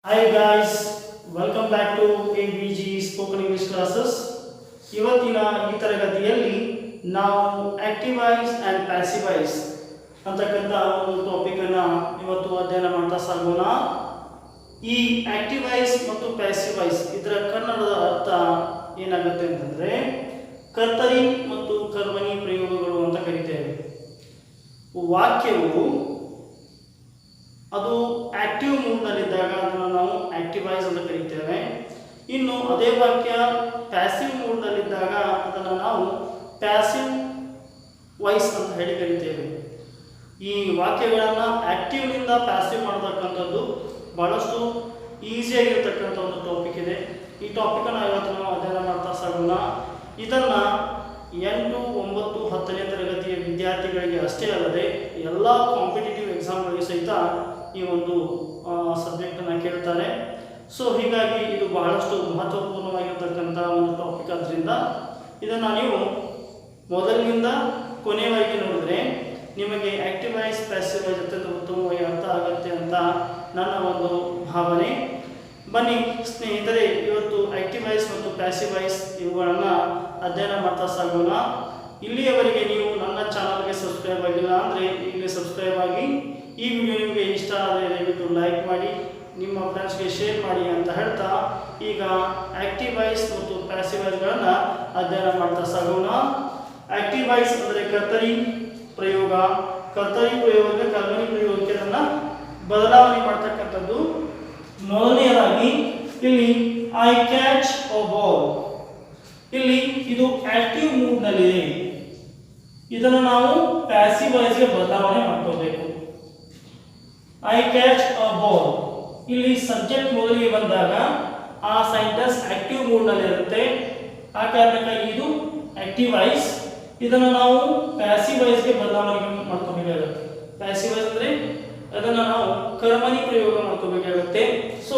Hi guys, welcome back to ABG Spoken English classes. ಇವತ್ತಿನ ಈ ತರಗತಿಯಲ್ಲಿ ನಾವು ಆಕ್ಟಿವೈಸ್ ಆ್ಯಂಡ್ ಪ್ಯಾಸಿವೈಸ್ ಅಂತಕ್ಕಂಥ ಒಂದು ಟಾಪಿಕ್ ಅನ್ನು ಇವತ್ತು ಅಧ್ಯಯನ ಮಾಡ್ತಾ ಸಾಗೋಣ. ಈ ಆಕ್ಟಿವೈಸ್ ಮತ್ತು ಪ್ಯಾಸಿವೈಸ್ ಇದರ ಕನ್ನಡದ ಅರ್ಥ ಏನಾಗುತ್ತೆ ಅಂತಂದರೆ ಕರ್ತರಿ ಮತ್ತು ಕರ್ಮಣಿ ಪ್ರಯೋಗಗಳು ಅಂತ ಕರಿತೇವೆ. ವಾಕ್ಯವು ಅದು ಆಕ್ಟಿವ್ ಮೂಡ್ನಲ್ಲಿದ್ದಾಗ ಅದನ್ನು ನಾವು ಆಕ್ಟಿವೈಸ್ ಅಂತ ಕರಿತೇವೆ. ಇನ್ನು ಅದೇ ವಾಕ್ಯ ಪ್ಯಾಸಿವ್ ಮೂಡ್ನಲ್ಲಿದ್ದಾಗ ಅದನ್ನು ನಾವು ಪ್ಯಾಸಿವ್ ವಾಯ್ಸ್ ಅಂತ ಹೇಳಿ ಕರಿತೇವೆ. ಈ ವಾಕ್ಯಗಳನ್ನು ಆಕ್ಟಿವ್ನಿಂದ ಪ್ಯಾಸಿವ್ ಮಾಡತಕ್ಕಂಥದ್ದು ಭಾಳಷ್ಟು ಈಸಿಯಾಗಿರ್ತಕ್ಕಂಥ ಒಂದು ಟಾಪಿಕ್ ಇದೆ. ಈ ಟಾಪಿಕನ್ನು ಇವತ್ತು ನಾವು ಅಧ್ಯಯನ ಮಾಡ್ತಾ ಸಾಗೋಣ. ಇದನ್ನು 8, 9, 10ನೇ ತರಗತಿಯ ವಿದ್ಯಾರ್ಥಿಗಳಿಗೆ ಅಷ್ಟೇ ಅಲ್ಲದೆ ಎಲ್ಲ ಕಾಂಪಿಟೇಟಿವ್ ಎಕ್ಸಾಮ್ಗಳಿಗೆ ಸಹಿತ ಈ ಒಂದು ಸಬ್ಜೆಕ್ಟನ್ನು ಕೇಳ್ತಾರೆ. ಸೊ ಹೀಗಾಗಿ ಇದು ಬಹಳಷ್ಟು ಮಹತ್ವಪೂರ್ಣವಾಗಿರ್ತಕ್ಕಂಥ ಒಂದು ಟಾಪಿಕ್. ಆದ್ದರಿಂದ ಇದನ್ನು ನೀವು ಮೊದಲಿನಿಂದ ಕೊನೆಯವರೆಗೆ ನೋಡಿದ್ರೆ ನಿಮಗೆ ಆಕ್ಟಿವೈಸ್ ಪ್ಯಾಸಿವೈಸ್ ಅತ್ಯಂತ ಉತ್ತಮವಾಗಿ ಅರ್ಥ ಆಗುತ್ತೆ ಅಂತ ನನ್ನ ಒಂದು ಭಾವನೆ. ಬನ್ನಿ ಸ್ನೇಹಿತರೆ, ಇವತ್ತು ಆಕ್ಟಿವೈಸ್ ಮತ್ತು ಪ್ಯಾಸಿವೈಸ್ ಇವುಗಳನ್ನು ಅಧ್ಯಯನ ಮಾಡ್ತಾ ಸಾಗೋಣ. ಇಲ್ಲಿಯವರೆಗೆ ನೀವು ನನ್ನ ಚಾನಲ್ಗೆ ಸಬ್ಸ್ಕ್ರೈಬ್ ಆಗಿಲ್ಲ ಅಂದರೆ ಈಗಲೇ ಸಬ್ಸ್ಕ್ರೈಬ್ ಆಗಿ, ಈ ವಿಡಿಯೋ ನಿಮಗೆ ಇಷ್ಟ ಆದರೆ ದಯವಿಟ್ಟು ಲೈಕ್ ಮಾಡಿ, ನಿಮ್ಮ ಫ್ರೆಂಡ್ಸ್ಗೆ ಶೇರ್ ಮಾಡಿ ಅಂತ ಹೇಳ್ತಾ ಈಗ ಆಕ್ಟಿವೈಸ್ ಮತ್ತು ಪ್ಯಾಸಿವೈಸ್ಗಳನ್ನು ಅಧ್ಯಯನ ಮಾಡ್ತಾ ಸಾಗೋಣ. ಆಕ್ಟಿವೈಸ್ ಅಂದರೆ ಕರ್ತರಿ ಪ್ರಯೋಗ. ಕರ್ತರಿ ಪ್ರಯೋಗಕ್ಕೆ ಕರ್ಮಣಿ ಪ್ರಯೋಗಕ್ಕೆ ಅದನ್ನು ಬದಲಾವಣೆ ಮಾಡ್ತಕ್ಕಂಥದ್ದು. ಮೊದಲನೆಯದಾಗಿ ಇಲ್ಲಿ ಐ ಕ್ಯಾಚ್ ಅ ಬಾಲ್. ಇಲ್ಲಿ ಇದು ಆಕ್ಟಿವ್ ಮೂಡ್ನಲ್ಲಿದೆ. ಇದನ್ನು ನಾವು ಪ್ಯಾಸಿವೈಸ್ಗೆ ಬದಲಾವಣೆ ಮಾಡ್ಕೋಬೇಕು. I catch a ball. ಇಲ್ಲಿ ಸಬ್ಜೆಕ್ಟ್ ಮೊದಲಿಗೆ ಬಂದಾಗ ಆ ಸೆಂಟೆನ್ಸ್ ಆಕ್ಟಿವ್ ಮೂಡ್ನಲ್ಲಿ ಇರುತ್ತೆ. ಆ ಕಾರಣಕ್ಕಾಗಿ ಇದು ಆಕ್ಟಿವೈಸ್. ಇದನ್ನು ನಾವು ಪ್ಯಾಸಿವೈಸ್ಗೆ ಬದಲಾವಣೆ ಮಾಡ್ಕೋಬೇಕಾಗುತ್ತೆ. ಪ್ಯಾಸಿವೈಸ್ ಅಂದರೆ ಅದನ್ನು ನಾವು ಕರ್ಮಣಿ ಪ್ರಯೋಗ ಮಾಡ್ಕೋಬೇಕಾಗುತ್ತೆ. ಸೊ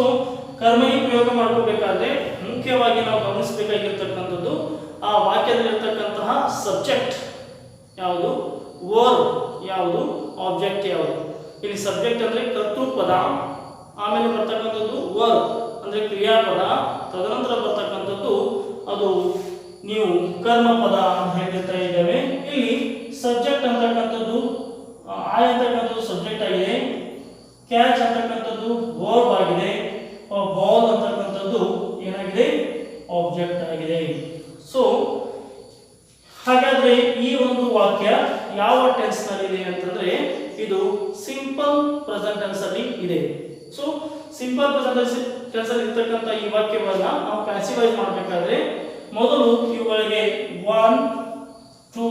ಕರ್ಮಣಿ ಪ್ರಯೋಗ ಮಾಡ್ಕೋಬೇಕಾದ್ರೆ ಮುಖ್ಯವಾಗಿ ನಾವು ಗಮನಿಸಬೇಕಾಗಿರ್ತಕ್ಕಂಥದ್ದು ಆ ವಾಕ್ಯದಲ್ಲಿರ್ತಕ್ಕಂತಹ ಸಬ್ಜೆಕ್ಟ್ ಯಾವುದು, ವರ್ಬ್ ಯಾವುದು, ಆಬ್ಜೆಕ್ಟ್ ಯಾವುದು. ಇಲ್ಲಿ ಸಬ್ಜೆಕ್ಟ್ ಅಂದರೆ ಕರ್ತೃಪದ, ಆಮೇಲೆ ಬರ್ತಕ್ಕಂಥದ್ದು ವರ್ಬ್ ಅಂದರೆ ಕ್ರಿಯಾಪದ, ತದನಂತರ ಬರ್ತಕ್ಕಂಥದ್ದು ಅದು ನೀವು ಕರ್ಮಪದ ಅಂತ ಹೇಳ್ತಾ ಇದ್ದೇವೆ. ಇಲ್ಲಿ ಸಬ್ಜೆಕ್ಟ್ ಅಂತಕ್ಕಂಥದ್ದು ಐ ಅಂತಕ್ಕಂಥದ್ದು ಸಬ್ಜೆಕ್ಟ್ ಆಗಿದೆ, ಕ್ಯಾಚ್ ಅಂತಕ್ಕಂಥದ್ದು ವರ್ಬ್ ಆಗಿದೆ, ಬಾಲ್ ಅಂತಕ್ಕಂಥದ್ದು ಏನಾಗಿದೆ, ಆಬ್ಜೆಕ್ಟ್ ಆಗಿದೆ. ಸೊ ಹಾಗಾದ್ರೆ ಈ ಒಂದು ವಾಕ್ಯ ಯಾವ ಟೆನ್ಸ್ ನಲ್ಲಿ ಇದೆ ಅಂತಂದ್ರೆ ಇದು ಸಿಂಪಲ್ ಪ್ರೆಸೆಂಟ್ ಟೆನ್ಸ್ ಅಲ್ಲಿ ಇದೆ. ಸೊ ಸಿಂಪಲ್ ಪ್ರೆಸೆಂಟ್ ಟೆನ್ಸ್ ಅಲ್ಲಿ ಇರ್ತಕ್ಕಂಥ ಈ ವಾಕ್ಯವನ್ನ ನಾವು ಪ್ಯಾಸಿವೈಸ್ ಮಾಡಬೇಕಾದ್ರೆ ಮೊದಲು ಇವುಗಳಿಗೆ 1, 2,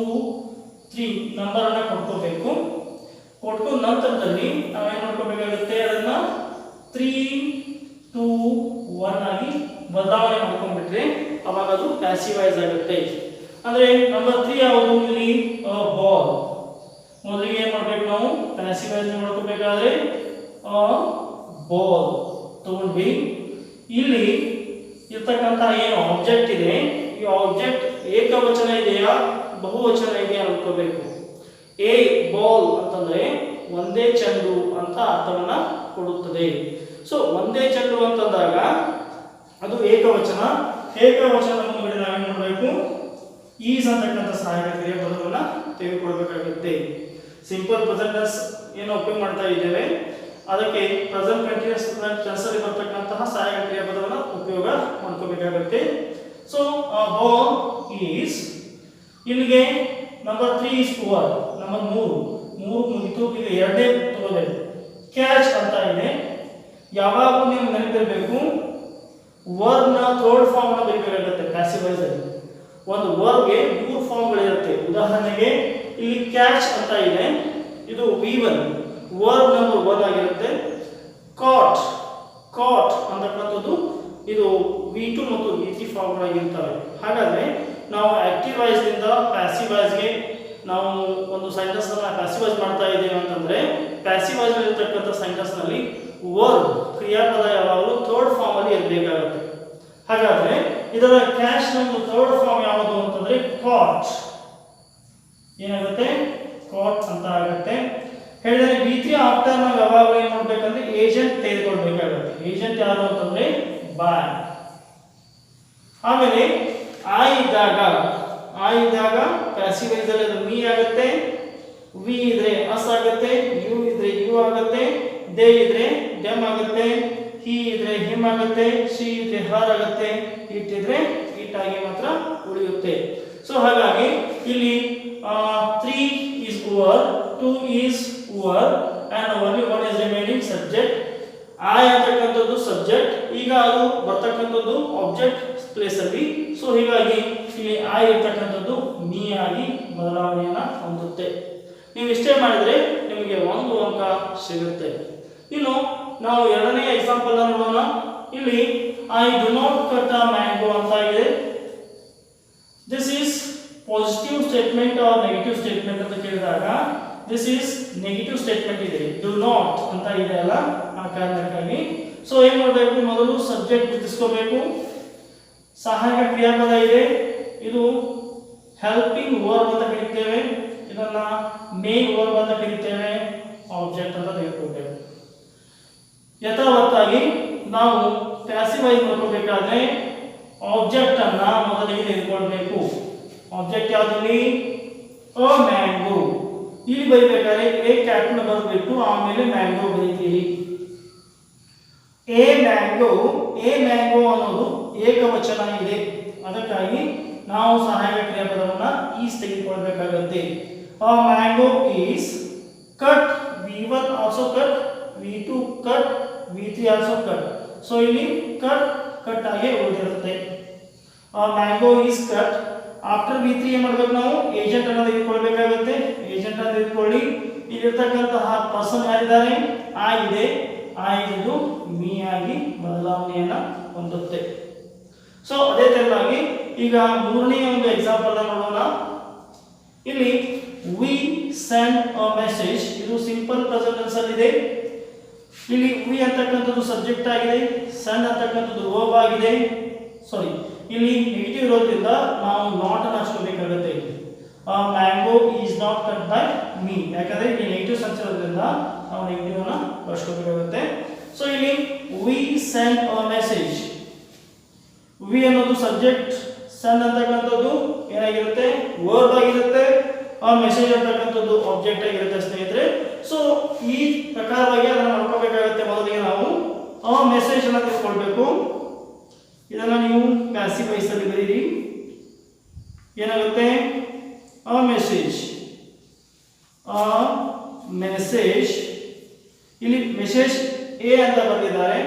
3 ನಂಬರ್ ಅನ್ನ ಕೊಡ್ಕೋಬೇಕು. ಕೊಟ್ಕೊಂಡ ನಂತರದಲ್ಲಿ ನಾವೇನು ಮಾಡ್ಕೋಬೇಕಾಗುತ್ತೆ, ಅದನ್ನ 3, 2, 1 ಆಗಿ ಬದಲಾವಣೆ ಮಾಡ್ಕೊಂಡ್ಬಿಟ್ರೆ ಅವಾಗ ಅದು ಪ್ಯಾಸಿವೈಸ್ ಆಗುತ್ತೆ. ಅಂದ್ರೆ ನಂಬರ್ 3 ಯಾವುದು, ಇಲ್ಲಿ ಬಾಲ್. ಮೊದಲಿಗೆ ಏನ್ ಮಾಡ್ಬೇಕು, ನಾವು ಪ್ಯಾಸಿವೈಸ್ ಮಾಡ್ಕೋಬೇಕಾದ್ರೆ ಬಾಲ್ ತಗೊಂಡ್ವಿ. ಇಲ್ಲಿ ಇರ್ತಕ್ಕಂಥ ಏನು ಆಬ್ಜೆಕ್ಟ್ ಇದೆ, ಈ ಆಬ್ಜೆಕ್ಟ್ ಏಕವಚನ ಇದೆಯಾ ಬಹುವಚನ ಇದೆಯಾ ಅನ್ಕೋಬೇಕು. ಎ ಬಾಲ್ ಅಂತಂದ್ರೆ ಒಂದೇ ಚೆಂಡು ಅಂತ ಅರ್ಥವನ್ನ ಕೊಡುತ್ತದೆ. ಸೊ ಒಂದೇ ಚೆಂಡು ಅಂತಂದಾಗ ಅದು ಏಕವಚನ. ಏಕವಚನ ಮುಂದೆ ನಾವೇನು ಮಾಡಬೇಕು, ಈಸ್ ಅಂತಕ್ಕಂಥ ಸಹಾಯಕ ಕ್ರಿಯೆ ಪದವನ್ನು ತೆಗೆದುಕೊಳ್ಬೇಕಾಗುತ್ತೆ. ಸಿಂಪಲ್ ಪ್ರೆಸೆಂಟ್ ಟೆನ್ಸ್ ಏನು ಉಪಯೋಗ ಮಾಡ್ತಾ ಇದ್ದೇವೆ ಅದಕ್ಕೆ ಪ್ರೆಸೆಂಟ್ ಕಂಟಿನ್ಯೂಸ್ ಟೆನ್ಸ್ ಅಲ್ಲಿ ಬರ್ತಕ್ಕಂತಹ ಸಹಾಯಕ ಕ್ರಿಯೆ ಪದವನ್ನು ಉಪಯೋಗ ಮಾಡ್ಕೋಬೇಕಾಗುತ್ತೆ. ಸೊ ಬಾಲ್ ಈಸ್, ಇಲ್ಲಿಗೆ ನಂಬರ್ 3 ಇಸ್ ಓವರ್. ನಂಬರ್ 3 ಮುಗಿತು. ಈಗ ಎರಡನೇ ತಗೋಬೇಕು. ಕ್ಯಾಚ್ ಅಂತ ಇದೆ. ಯಾವಾಗಲೂ ನೀವು ನೆನಪಿರಬೇಕು, ವರ್ಬ್ನ ಥರ್ಡ್ ಫಾರ್ಮ್ ಅನ್ನು ಬರೀಬೇಕಾಗುತ್ತೆ ಪ್ಯಾಸಿವೈಸ್ ಅಲ್ಲಿ. ಒಂದು ವರ್ಬ್ಗೆ 3 ಫಾರ್ಮ್ಗಳಿರುತ್ತೆ. ಉದಾಹರಣೆಗೆ ಇಲ್ಲಿ ಕ್ಯಾಚ್ ಅಂತ ಇದೆ, ಇದು V1 ವರ್ಬ್ ನಂಬರ್ 1 ಆಗಿರುತ್ತೆ. ಕಾಟ್, ಕಾಟ್ ಅಂತಕ್ಕಂಥದ್ದು ಇದು V2 ಮತ್ತು V3 ಫಾರ್ಮ್ಗಳಾಗಿರ್ತವೆ. ಹಾಗಾದ್ರೆ ನಾವು ಆಕ್ಟಿವೈಸ್ ನಿಂದ ಪ್ಯಾಸಿವೈಸ್ಗೆ ನಾವು ಒಂದು ಸೆಂಟೆನ್ಸ್ ಅನ್ನ ಪ್ಯಾಸಿವೈಸ್ ಮಾಡ್ತಾ ಇದ್ದೇವೆ ಅಂತಂದ್ರೆ ಪ್ಯಾಸಿವೈಸ್ ಇರತಕ್ಕಂಥ ಸೆಂಟೆನ್ಸ್ ನಲ್ಲಿ ವರ್ಬ್ ಕ್ರಿಯಾಪದ ಯಾವಾಗಲೂ ಥರ್ಡ್ ಫಾರ್ಮ್ ಅಲ್ಲಿ ಇರಬೇಕಾಗುತ್ತೆ. ಹಾಗಾದ್ರೆ ಇದರ ಕ್ಯಾಚ್ ನಮ್ದು ಥರ್ಡ್ ಫಾರ್ಮ್ ಯಾವುದು ಅಂತಂದ್ರೆ ಕಾಟ್. ಏನಾಗುತ್ತೆ, ಕಾಟ್ ಅಂತ ಆಗುತ್ತೆ. ಹೇಳಿದರೆ V3 ಆಫ್ಟರ್ ನಾವು ಯಾವಾಗಲೂ ಏನು ಮಾಡಬೇಕಂದ್ರೆ ಏಜೆಂಟ್ ತೆಗೆದುಕೊಳ್ಬೇಕಾಗುತ್ತೆ. ಏಜೆಂಟ್ ಯಾರು ಅಂತಂದ್ರೆ ಬೈ. ಆಮೇಲೆ ಐ ಇದ್ದಾಗ ಪ್ಯಾಸಿವ್ ವಾಯ್ಸ್ ಅಲ್ಲಿ ಅದು ಮೀ ಆಗುತ್ತೆ, ವಿ ಇದ್ರೆ ಅಸ್ ಆಗುತ್ತೆ, ಯು ಇದ್ರೆ ಯು ಆಗುತ್ತೆ, ದೇ ಇದ್ರೆ ದೆಮ್ ಆಗುತ್ತೆ, ಹಿ ಇದ್ರೆ ಹಿಮ್ ಆಗುತ್ತೆ, ಶಿ ಇದ್ರೆ ಹರ್ ಆಗುತ್ತೆ, ಇಟ್ ಇದ್ರೆ ಇಟ್ ಆಗಿ ಮಾತ್ರ ಉಳಿಯುತ್ತೆ. ಸೊ ಹಾಗಾಗಿ ಇಲ್ಲಿ 3 is over, 2 is over and only one is remaining subject. I ಅಂತಕ್ಕಂಥದ್ದು ಸಬ್ಜೆಕ್ಟ್, ಈಗ ಅದು ಬರ್ತಕ್ಕಂಥದ್ದು ಆಬ್ಜೆಕ್ಟ್ ಪ್ಲೇಸ್ ಅಲ್ಲಿ. ಸೊ ಹೀಗಾಗಿ ಇಲ್ಲಿ ಐ ಇರ್ತಕ್ಕಂಥದ್ದು ಮೀ ಆಗಿ ಬದಲಾವಣೆಯನ್ನ ಹೊಂದುತ್ತೆ. ನೀವು ಇಷ್ಟೇ ಮಾಡಿದ್ರೆ ನಿಮಗೆ 1 ಅಂಕ ಸಿಗುತ್ತೆ. ಇನ್ನು ನಾವು ಎರಡನೇ ಎಕ್ಸಾಂಪಲ್ ನೋಡೋಣ. ಇಲ್ಲಿ I do not cut a mango ಅಂತ ಇದೆ. This is positive statement or negative statement ಅಂತ ಕೇಳಿದಾಗ ದಿಸ್ ಈಸ್ ನೆಗೆಟಿವ್ ಸ್ಟೇಟ್ಮೆಂಟ್ ಇದೆ, ಡು ನಾಟ್ ಅಂತ ಇದೆ ಅಲ್ಲ, ಆ ಕಾರಣಕ್ಕಾಗಿ. ಸೊ ಏನ್ ಮಾಡಬೇಕು, ಮೊದಲು ಸಬ್ಜೆಕ್ಟ್ ಗುರುತಿಸ್ಕೋಬೇಕು. ಸಹಾಯಕ ಕ್ರಿಯಾಪದ ಇದೆ, ಇದು ಹೆಲ್ಪಿಂಗ್ ವರ್ಬ್ ಅಂತ ಕರೀತೇವೆ, ಇದನ್ನ ಮೇನ್ ವರ್ಬ್ ಅಂತ ಕರೀತೇವೆ, ಆಬ್ಜೆಕ್ಟ್ ಅಂತ ತೆಗೆದುಕೊಳ್ತೇವೆ. ಯಥಾವತ್ತಾಗಿ ನಾವು ಪ್ಯಾಸಿವ್ ವಾಯ್ಸ್ ನೋಡ್ಕೋಬೇಕಾದ್ರೆ ಆಬ್ಜೆಕ್ಟ್ ಅನ್ನ ಮೊದಲಿಗೆ ತೆಗೆದುಕೊಳ್ಬೇಕು. ಆಬ್ಜೆಕ್ಟ್ ಯಾವ್ದು? ಅ ಮ್ಯಾಂಗೋ. ಇಲ್ಲಿ ಬರೀಬೇಕಾದ್ರೆ ಎ ಕ್ಯಾಟ್ನ ಬರಬೇಕು, ಆಮೇಲೆ ಮ್ಯಾಂಗೋ ಬರೀತೀರಿ. ಎ ಮ್ಯಾಂಗೋ ಅನ್ನೋದು ಏಕವಚನ ಇದೆ, ಅದಕ್ಕಾಗಿ ನಾವು ಸಹಾಯಕ ಕ್ರಿಯಾಪದವನ್ನ ಈಸ್ ತೆಗೆದುಕೊಳ್ಬೇಕಾಗುತ್ತೆ. A mango is cut, V1 also cut, V2 cut, V3 also cut. So ಇಲ್ಲಿ ಕಟ್ ಆಗಿ ಉಳಿದಿರುತ್ತೆ. A mango is cut. After V3 ಏನ್ ಮಾಡಬೇಕು, ನಾವು ಏಜೆಂಟ್ ಅನ್ನು ತೆಗೆದುಕೊಳ್ಬೇಕಾಗುತ್ತೆ. ಏಜೆಂಟ್ ಅನ್ನು ತೆಗೆದುಕೊಳ್ಳಿ. ಇಲ್ಲಿರ್ತಕ್ಕಂತಹ ಪರ್ಸನ್ ಯಾರಿದ್ದಾರೆ? ಆ ಇದೆ, ಆ ಇದು ಮೀ ಆಗಿ ಬದಲಾವಣೆಯನ್ನ ಹೊಂದುತ್ತೆ. ಸೊ ಅದೇ ತರವಾಗಿ ಈಗ ಮೂರನೇ ಒಂದು ಎಕ್ಸಾಂಪಲ್ ನೋಡೋಣ. ಇಲ್ಲಿ ವಿ ಸೆಂಡ್ ಅ ಮೆಸೇಜ್, ಇದು ಸಿಂಪಲ್ ಪ್ರೆಸೆಂಟ್ ಟೆನ್ಸ್ ಅಲ್ಲಿ ಇದೆ. ಇಲ್ಲಿ ವಿ ಅಂತಕ್ಕಂಥದ್ದು ಸಬ್ಜೆಕ್ಟ್ ಆಗಿದೆ, ಸೆಂಡ್ ಅಂತಕ್ಕಂಥದ್ದು ವರ್ಬ್ ಆಗಿದೆ. ಸಾರಿ, ಇಲ್ಲಿ ನೆಗೆಟಿವ್ ಇರೋದ್ರಿಂದ ನಾವು ನಾಟ್ ಅನ್ನು ಹಚ್ಕೋಬೇಕಾಗುತ್ತೆ. Mango is not cut by me, ಯಾಕಂದ್ರೆ ಇಲ್ಲಿ ನೆಗೆಟಿವ್ ಸೆನ್ಸ್ ಇರೋದ್ರಿಂದ ನಾವು ನೆಗೆಟಿವ್ ಅನ್ನ ಬಳಸ್ಕೋಬೇಕಾಗುತ್ತೆ. ಸೊ ಇಲ್ಲಿ we send a message, we ಅನ್ನೋದು ಸಬ್ಜೆಕ್ಟ್, ಸೆಂಡ್ ಅಂತಕ್ಕಂಥದ್ದು ಏನಾಗಿರುತ್ತೆ? ವರ್ಬ್ ಆಗಿರುತ್ತೆ. ಆ ಮೆಸೇಜ್ ಅಂತಕ್ಕಂಥದ್ದು ಆಬ್ಜೆಕ್ಟ್ ಆಗಿರುತ್ತೆ ಸ್ನೇಹಿತರೆ. ಸೊ ಈ ಪ್ರಕಾರವಾಗಿ ಅದನ್ನು ಮಾಡ್ಕೋಬೇಕಾಗುತ್ತೆ. ಮೊದಲಿಗೆ ನಾವು ಆ ಮೆಸೇಜ್ ಅನ್ನು ತಿಳ್ಕೊಳ್ಬೇಕು. ಇದನ್ನ ನೀವು ಪ್ಯಾಸಿವ್ ವಾಯ್ಸ್ ಅಲ್ಲಿ ಬರೀರಿ. ಏನಾಗುತ್ತೆ? ಅ ಮೆಸೇಜ್, ಇಲ್ಲಿ ಮೆಸೇಜ್ ಎ ಅಂತ ಬರೆದಿದ್ದಾರೆ.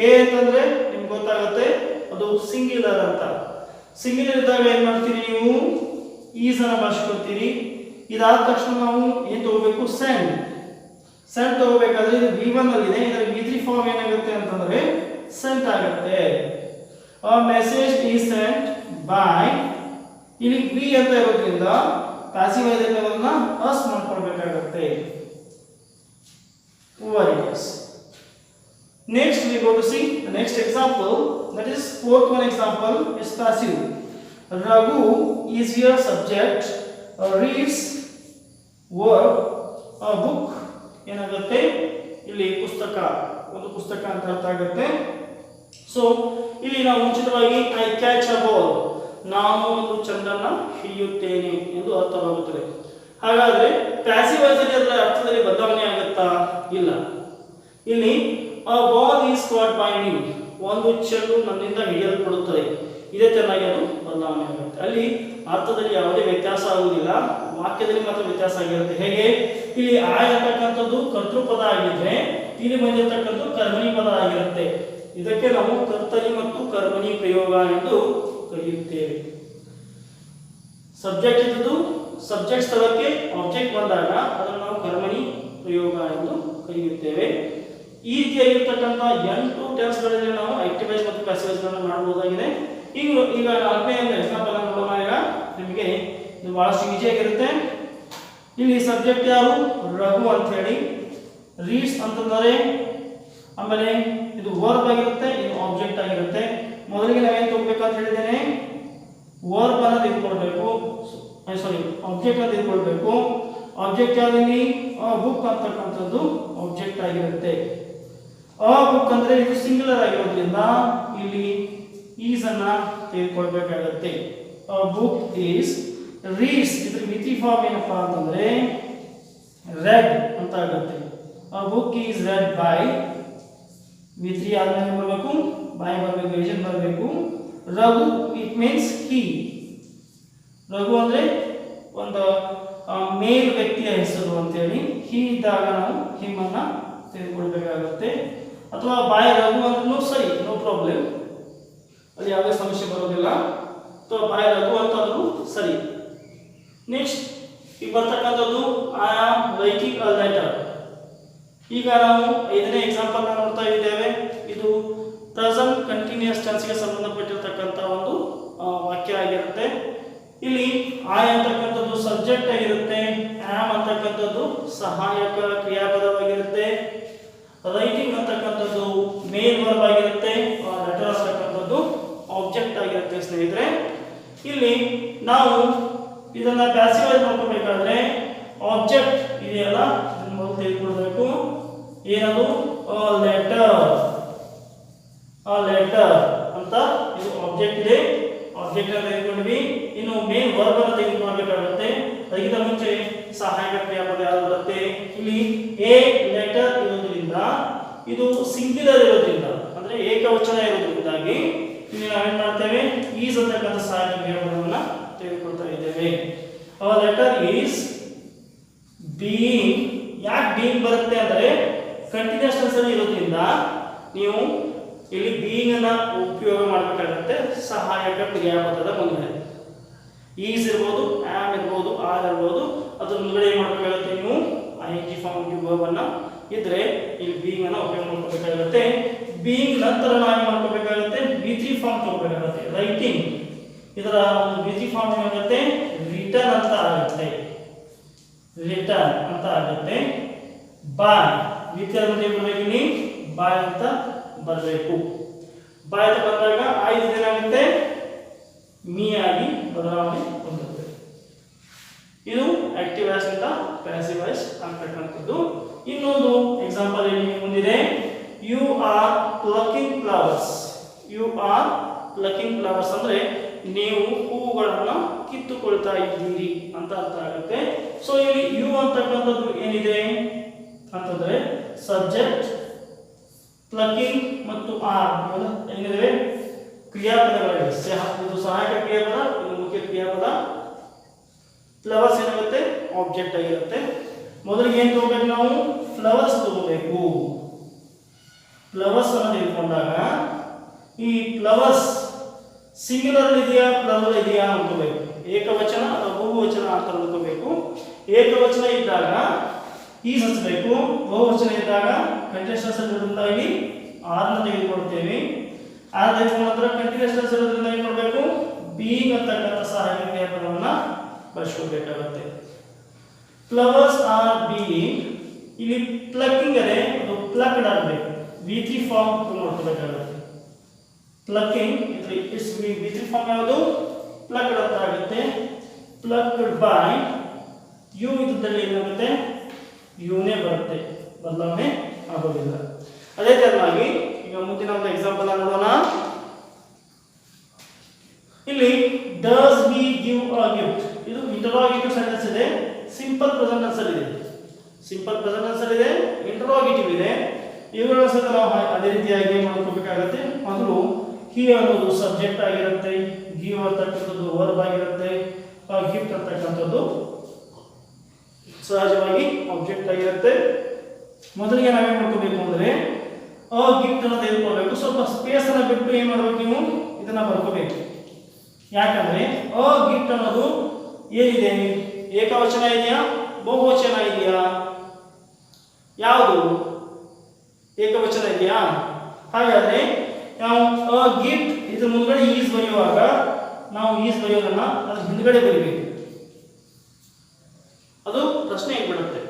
ಎ ಅಂತಂದ್ರೆ ನಿಮ್ಗೆ ಗೊತ್ತಾಗುತ್ತೆ ಅದು ಸಿಂಗ್ಯುಲರ್ ಅಂತ. ಸಿಂಗ್ಯುಲರ್ ಇದ್ದಾಗ ಏನ್ ಮಾಡ್ತೀರಿ ನೀವು? ಈಸ್ ಅನ್ನ ಬಳಸ್ಕೊಳ್ತೀರಿ. ಇದಾದ ತಕ್ಷಣ ನಾವು ಏನ್ ತಗೋಬೇಕು? ಸೆಂಟ್ ತಗೋಬೇಕಾದ್ರೆ ಇದು V1 ಅಲ್ಲಿ ಇದೆ, ಇದರ V3 ಫಾರ್ಮ್ ಏನಾಗುತ್ತೆ ಅಂತಂದ್ರೆ ಸೆಂಟ್ ಆಗುತ್ತೆ. A message is sent by, ಇಲ್ಲಿ ವಿ ಅಂತ ಇರೋದ್ರಿಂದ ಪ್ಯಾಸಿವ್ ವಾಯ್ಸ್ ಅನ್ನೋದನ್ನ us ಮಾಡ್ಕೊಳ್ಬೇಕಾಗುತ್ತೆ. Over it is. Next we go to see the next example, that is fourth one example is passive. Raghu is your subject, reads verb, a book. ಏನಾಗುತ್ತೆ? ಇಲ್ಲಿ ಪುಸ್ತಕ, ಒಂದು ಪುಸ್ತಕ ಅಂತ ಅರ್ಥ ಆಗುತ್ತೆ. ಸೊ ಇಲ್ಲಿ ನಾವು ಮುಂಚಿತವಾಗಿ ಐ ಕ್ಯಾಚ್ ಅ ಬಾಲ್, ನಾನು ಒಂದು ಚೆಂಡನ್ನ ಹಿಡಿಯುತ್ತೇನೆ ಎಂದು ಅರ್ಥವಾಗುತ್ತದೆ. ಹಾಗಾದ್ರೆ ಪ್ಯಾಸಿವ್ ವಾಯ್ಸ್ ಅಲ್ಲಿ ಅದರ ಅರ್ಥದಲ್ಲಿ ಬದಲಾವಣೆ ಆಗುತ್ತಾ? ಇಲ್ಲ. ಇಲ್ಲಿ a ball is caught by me, ಒಂದು ಚೆಂಡು ನನ್ನಿಂದ ಹಿಡಿಯಲ್ಪಡುತ್ತದೆ, ಇದೇ ಚೆನ್ನಾಗಿ ಅದು ಬದಲಾವಣೆ ಆಗುತ್ತೆ. ಅಲ್ಲಿ ಅರ್ಥದಲ್ಲಿ ಯಾವುದೇ ವ್ಯತ್ಯಾಸ ಆಗುವುದಿಲ್ಲ, ವಾಕ್ಯದಲ್ಲಿ ಮಾತ್ರ ವ್ಯತ್ಯಾಸ ಆಗಿರುತ್ತೆ. ಹೇಗೆ? ಇಲ್ಲಿ ಆಯ್ ಅಂತಕ್ಕಂಥದ್ದು ಕರ್ತೃಪದ ಆಗಿದ್ರೆ ಇಲ್ಲಿ ಬಂದಿರತಕ್ಕಂಥದ್ದು ಕರ್ಮಣಿ ಪದ ಆಗಿರುತ್ತೆ. ಇದಕ್ಕೆ ನಾವು ಕರ್ತರಿ ಮತ್ತು ಕರ್ಮಣಿ ಪ್ರಯೋಗ ಎಂದು ಕರೆಯುತ್ತೇವೆ. ಸಬ್ಜೆಕ್ಟ್ ಇದ್ದು ಸಬ್ಜೆಕ್ಟ್ ಸ್ಥಳಕ್ಕೆ ಆಬ್ಜೆಕ್ಟ್ ಬಂದಾಗ ಅದನ್ನು ನಾವು ಕರ್ಮಣಿ ಪ್ರಯೋಗ ಎಂದು ಕರೆಯುತ್ತೇವೆ. ಈ ರೀತಿಯಾಗಿರ್ತಕ್ಕಂಥ 8 ಟೆನ್ಸ್ಗಳಲ್ಲಿ ನಾವು ಆಕ್ಟಿವ್ ವಾಯ್ಸ್ ಮತ್ತು ಪ್ಯಾಸಿವ್ ವಾಯ್ಸ್ ಗಳನ್ನು ಮಾಡಬಹುದಾಗಿದೆ. ಈಗ ನಾಲ್ಕನೇ ಒಂದು ಎಕ್ಸಾಂಪಲ್ ಅನ್ನು ನೋಡೋಣ. ಈಗ ನಿಮಗೆ ಇದು ಬಹಳಷ್ಟು ಈಜಿ ಆಗಿರುತ್ತೆ. ಇಲ್ಲಿ ಸಬ್ಜೆಕ್ಟ್ ಯಾರು? ರಘು ಅಂತ ಹೇಳಿ. ರೀಡ್ಸ್ ಅಂತಂದರೆ ಆಮೇಲೆ ಇದು ವರ್ಬ್ ಆಗಿರುತ್ತೆ, ಇದು ಆಬ್ಜೆಕ್ಟ್ ಆಗಿರುತ್ತೆ. ಮೊದಲಿಗೆ ನಾವೇನು ತಗೋಬೇಕಂತ ಹೇಳಿದ್ದೇನೆ? ವರ್ಬ್ ಅನ್ನು ತೆಗೆದುಕೊಳ್ಬೇಕು, ಸಾರಿ ಆಬ್ಜೆಕ್ಟ್ ಅನ್ನು ತೆಗೆದುಕೊಳ್ಬೇಕು. ಆಬ್ಜೆಕ್ಟ್ ಯಾವ್ದಿಲ್ಲಿ? ಬುಕ್ ಅಂತಕ್ಕಂಥದ್ದು ಆಬ್ಜೆಕ್ಟ್ ಆಗಿರುತ್ತೆ. ಅ ಬುಕ್ ಅಂದ್ರೆ ಇದು ಸಿಂಗುಲರ್ ಆಗಿರೋದ್ರಿಂದ ಇಲ್ಲಿ ಈಸ್ ಅನ್ನ ತೆಗೆದುಕೊಳ್ಬೇಕಾಗತ್ತೆ. ಅ ಬುಕ್ ಈಸ್ ರೀಡ್ಸ್, ಇದ್ರ ಮಿತಿ ಫಾರ್ಮ್ ಏನಪ್ಪಾ ಅಂತಂದ್ರೆ ರೆಡ್ ಅಂತ ಆಗುತ್ತೆ. A book is red by, ಮಿತಿ ಆದ್ಮೇಲೆ ಬರಬೇಕು, ಬೈ ಬರಬೇಕು, ಏಜೆಂಟ್ ಬರಬೇಕು. Raghu, it means he. Raghu ಅಂದ್ರೆ ಒಂದು ಮೇಲ್ ವ್ಯಕ್ತಿಯ ಹೆಸರು ಅಂತೇಳಿ, ಹಿ ಇದ್ದಾಗ ನಾವು ಹಿಮ್ ಅನ್ನ ತೆಗೆದುಕೊಳ್ಬೇಕಾಗುತ್ತೆ. ಅಥವಾ ಬಾಯ್ ರಘು ಅಂದ್ರೂ ಸರಿ, ನೋ ಪ್ರಾಬ್ಲಮ್, ಅಲ್ಲಿ ಯಾವುದೇ ಸಮಸ್ಯೆ ಬರೋದಿಲ್ಲ. ಅಥವಾ ಬಾಯ್ ರಘು ಅಂತಂದ್ರೂ ಸರಿ. ನೆಕ್ಸ್ಟ್ ಈಗ ಬರ್ತಕ್ಕಂಥದ್ದು I am writing a letter. ಈಗ ನಾವು 5ನೇ ಎಕ್ಸಾಂಪಲ್ ನೋಡ್ತಾ ಇದ್ದೇವೆ. ಇದು ಪ್ರೆಸೆಂಟ್ ಕಂಟಿನ್ಯೂಸ್ ಟೆನ್ಸ್ಗೆ ಸಂಬಂಧಪಟ್ಟಿರ್ತಕ್ಕಂಥ ಒಂದು ವಾಕ್ಯ ಆಗಿರುತ್ತೆ. ಇಲ್ಲಿ ಐ ಅಂತಕ್ಕಂಥದ್ದು ಸಬ್ಜೆಕ್ಟ್ ಆಗಿರುತ್ತೆ, ಆಮ್ ಅಂತಕ್ಕಂಥದ್ದು ಸಹಾಯಕ ಕ್ರಿಯಾಪದವಾಗಿರುತ್ತೆ, ರೈಟಿಂಗ್ ಅಂತಕ್ಕಂಥದ್ದು ಮೇನ್ ವರ್ಬ್ ಆಗಿರುತ್ತೆ, ಲೆಟರ್ ಅಂತಕ್ಕಂಥದ್ದು ಆಬ್ಜೆಕ್ಟ್ ಆಗಿರುತ್ತೆ ಸ್ನೇಹಿತರೆ. ಇಲ್ಲಿ ನಾವು ಇದನ್ನ ಪ್ಯಾಸಿವೈಸ್ ಮಾಡ್ಕೋಬೇಕಾದ್ರೆ ಆಬ್ಜೆಕ್ಟ್ ಇದೆಯಲ್ಲ ಇದನ್ನ ಮೊದಲು ತೆಗೆದುಕೊಳ್ಬೇಕು. ಏನದು ಲೆಟರ್, ಲೆಟರ್ ಅಂತ ಇದು ಆಬ್ಜೆಕ್ಟ್ ಇದೆ, ಆಬ್ಜೆಕ್ಟ್ ಅನ್ನು ತೆಗೆದುಕೊಂಡ್ವಿ. ಇನ್ನು ಮೇನ್ ವರ್ಬ್ ಅನ್ನು ತೆಗೆದುಕೊಳ್ಬೇಕಾಗುತ್ತೆ. ಅದಕ್ಕಿಂತ ಮುಂಚೆ ಸಹಾಯಕ ಕ್ರಿಯಾಪದ ಯಾವುದು ಬರುತ್ತೆ. ಇಲ್ಲಿ ಎ ಲೆಟರ್ ಇರೋದ್ರಿಂದ ಇದು ಸಿಂಗ್ಯುಲರ್ ಇರೋದ್ರಿಂದ ಅಂದ್ರೆ ಏಕವಚನ ಇರೋದ್ರಿಂದಾಗಿ ಇಲ್ಲಿ ನಾವೇನ್ ಮಾಡ್ತೇವೆ, ಈಸ್ ಅಂತಕ್ಕಂಥ ಸಹಾಯಕ ಕ್ರಿಯಾಪದವನ್ನ ತೆಗೆದುಕೊಳ್ತಾ ಇದ್ದೇವೆ. A letter is being. ಯಾಕೆ ಬೀಯಿಂಗ್ ಬರುತ್ತೆ ಅಂದ್ರೆ ಕಂಟಿನ್ಯೂಸ್ ಟೆನ್ಸ್ ಅಲ್ಲಿ ಇರೋದ್ರಿಂದ ನೀವು ಇಲ್ಲಿ ಬೀಯಿಂಗ್ ಅನ್ನ ಉಪಯೋಗ ಮಾಡಬೇಕಾಗುತ್ತೆ ಸಹಾಯಕ ಕ್ರಿಯಾಪದದ ಮುಂದೆ. ಈಸ್ ಇರ್ಬೋದು, ಆಮ್ ಇರ್ಬೋದು, ಆರ್ ಇರ್ಬೋದು, ಅದ್ರ ಮುಂದೆ ಏನು ಮಾಡಬೇಕಾಗುತ್ತೆ ನೀವು ಐಎನ್ಜಿ ಫಾರ್ಮ್ ವರ್ಬ್ ಅನ್ನ ಇದ್ರೆ ಇಲ್ಲಿ ಬೀಯಿಂಗ್ ಅನ್ನ ಉಪಯೋಗ ಮಾಡ್ಕೋಬೇಕಾಗುತ್ತೆ. ಬೀಯಿಂಗ್ ನಂತರ ನಾವು ಮಾಡ್ಕೋಬೇಕಾಗುತ್ತೆ ಬಿ3 ಫಾರ್ಮ್ ತಗೋಬೇಕಾಗುತ್ತೆ. ರೈಟಿಂಗ್ ಇದರ ಒಂದು ಬಿ3 ಫಾರ್ಮ್ ಏನಾಗುತ್ತೆ, ರಿಟರ್ನ್ ಅಂತ ಆಗುತ್ತೆ, ರಿಟರ್ನ್ ಅಂತ ಆಗುತ್ತೆ. ಬಾಯ್ ವಿಚಾರ ಬರಬೇಕು, ಬಾಯ್ ಅಂತ ಬರಬೇಕು. ಬಾಯ್ ಅಂತ ಬಂದಾಗ ಆಯ್ದು ಏನಾಗುತ್ತೆ, ಮೀ ಆಗಿ ಬದಲಾವಣೆ ಹೊಂದುತ್ತೆ. ಇದು ಆಕ್ಟಿವ್ ವಾಯ್ಸ್ ಇಂದ ಪ್ಯಾಸಿವ್ ವಾಯ್ಸ್ ಆಗ್ತಕ್ಕಂಥದ್ದು. ಇನ್ನೊಂದು ಎಕ್ಸಾಂಪಲ್ ಏನು ಮುಂದಿದೆ, you are plucking flowers. You are plucking flowers ಅಂದ್ರೆ ನೀವು ಹೂವುಗಳನ್ನು ಕಿತ್ತುಕೊಳ್ತಾ ಇದ್ದೀರಿ ಅಂತ ಅರ್ಥ ಆಗುತ್ತೆ. ಸೊ ಇಲ್ಲಿ ಯು ಅಂತಕ್ಕಂಥದ್ದು ಏನಿದೆ ಅಂತಂದ್ರೆ ಸಬ್ಜೆಕ್ಟ್, ಪ್ಲಕಿಂಗ್ ಮತ್ತು ಆರ್ ಏನಿದೆ ಕ್ರಿಯಾಪದಗಳಿವೆ. ಇದು ಸಹಾಯಕ ಕ್ರಿಯಾಪದ, ಇದು ಮುಖ್ಯ ಕ್ರಿಯಾಪದ. ಫ್ಲವರ್ಸ್ ಏನಾಗುತ್ತೆ, ಆಬ್ಜೆಕ್ಟ್ ಆಗಿರುತ್ತೆ. ಮೊದಲಿಗೆ ಏನು ತಗೋಬೇಕು ನಾವು, ಫ್ಲವರ್ಸ್ ತಗೋಬೇಕು. ಫ್ಲವರ್ಸ್ ಅನ್ನು ತೆಗೆದುಕೊಂಡಾಗ ಈ ಫ್ಲವರ್ಸ್ ಸಿಂಗ್ಯುಲರ್ ಇದೆಯಾ ಪ್ಲೂರಲ್ ಇದೆಯಾ ಅನ್ಕೋಬೇಕು. ಏಕವಚನ ಅಥವಾ ಬಹುವಚನ ಅಂತ ಅನ್ಕೋಬೇಕು. ಏಕವಚನ ಇದ್ದಾಗ ಈಸ್ ಹಚ್ಚಬೇಕು, ಬಹುವಚನ ಇದ್ದಾಗ ಕಂಟಿನ್ಯೂಸ್ ಟೆನ್ಸ್ ಇರೋದ್ರಿಂದಾಗಿ ಆರ್ ಅನ್ನು ತೆಗೆದುಕೊಳ್ತೇವೆ. ಆರ್ ತೆಗೆದುಕೊಂಡ ನಂತರ ಕಂಟಿನ್ಯೂಸ್ ಟೆನ್ಸ್ ಇರೋದ್ರಿಂದ ಏನು ಮಾಡಬೇಕು, ಬೀಯಿಂಗ್ ಅಂತಕ್ಕಂಥ ಸಹಾಯಕ ಕ್ರಿಯಾಪದವನ್ನು ಬಳಸ್ಕೊಳ್ಬೇಕಾಗುತ್ತೆ. Flowers are being. ಇಲ್ಲಿ ಪ್ಲಕ್ಕಿಂಗ್ ಅದೇ ಅದು ಪ್ಲಕ್ಡ್ ಆಗಬೇಕು, ವಿ3 ಫಾರ್ಮ್ ನೋಡ್ಕೋಬೇಕಾಗುತ್ತೆ. ಪ್ಲಕ್ಕಿಂಗ್ ಇಟ್ಸ್ ವಿ3 ಫಾರ್ಮ್ ಯಾವುದು, ಪ್ಲಕ್ಡ್ ಅಂತ ಆಗುತ್ತೆ. ಪ್ಲಕ್ಡ್ ಬೈ ಯು ಇದ್ದಲ್ಲಿ ಏನಾಗುತ್ತೆ, ಯುನೇ ಬರುತ್ತೆ, ಬದಲಾವಣೆ ಆಗೋದಿಲ್ಲ. ಅದೇ ತರನಾಗಿ ಈಗ ಮುಂದಿನ ಒಂದು ಎಕ್ಸಾಂಪಲ್ ನೋಡೋಣ. ಇಲ್ಲಿ does we give a gift. ಇದು ಇಂಟರೋಗೇಟಿವ್ ಸೆಂಟೆನ್ಸ್ ಇದೆ, ಸಿಂಪಲ್ ಪ್ರೆಸೆಂಟ್ ಟೆನ್ಸ್ ಅಲ್ಲಿ ಇದೆ. ಸಿಂಪಲ್ ಪ್ರೆಸೆಂಟ್ ಟೆನ್ಸ್ ಅಲ್ಲಿ ಇದೆ, ಇಂಟರೋಗೇಟಿವ್ ಇದೆ. ಇವುಗಳ ಸಹಿತ ನಾವು ಅದೇ ರೀತಿಯಾಗಿ ಮಾಡ್ಕೋಬೇಕಾಗುತ್ತೆ. ಮೊದಲು ಹಿ ಅನ್ನೋದು ಸಬ್ಜೆಕ್ಟ್ ಆಗಿರುತ್ತೆ, ಗಿವ್ ಅಂತಕ್ಕಂಥದ್ದು ವರ್ಬ್ ಆಗಿರುತ್ತೆ, ಗಿಫ್ಟ್ ಅಂತಕ್ಕಂಥದ್ದು ಸಹಜವಾಗಿ ಆಬ್ಜೆಕ್ಟ್ ಆಗಿರುತ್ತೆ. ಮೊದಲಿಗೆ ನಾವೇನು ಮಾಡ್ಕೋಬೇಕು ಅಂದರೆ ಅ ಗಿಫ್ಟ್ ಅನ್ನು ತೆಗೆದುಕೊಳ್ಬೇಕು. ಸ್ವಲ್ಪ ಸ್ಪೇಸ್ ಅನ್ನು ಬಿಟ್ಟು ಏನು ಮಾಡಬೇಕು, ನೀವು ಇದನ್ನ ಬರ್ಕೋಬೇಕು. ಯಾಕಂದ್ರೆ ಅ ಗಿಫ್ಟ್ ಅನ್ನೋದು ಏನಿದೆ, ಏಕವಚನ ಇದೆಯಾ ಬಹುವಚನ ಇದೆಯಾ, ಯಾವುದು ಏಕವಚನ ಇದೆಯಾ. ಹಾಗಾದ್ರೆ ನಾವು ಅ ಗಿಫ್ಟ್ ಇದ್ರ ಮುಂದ್ಗಡೆ ಈಸ್ ಬರೆಯುವಾಗ ನಾವು ಈಸ್ ಬರೆಯೋದನ್ನ ಅದ್ರ ಹಿಂದ್ಗಡೆ ಬರೀಬೇಕು. ಅದು ಪ್ರಶ್ನೆ ಆಗ್ಬಿಡುತ್ತೆ.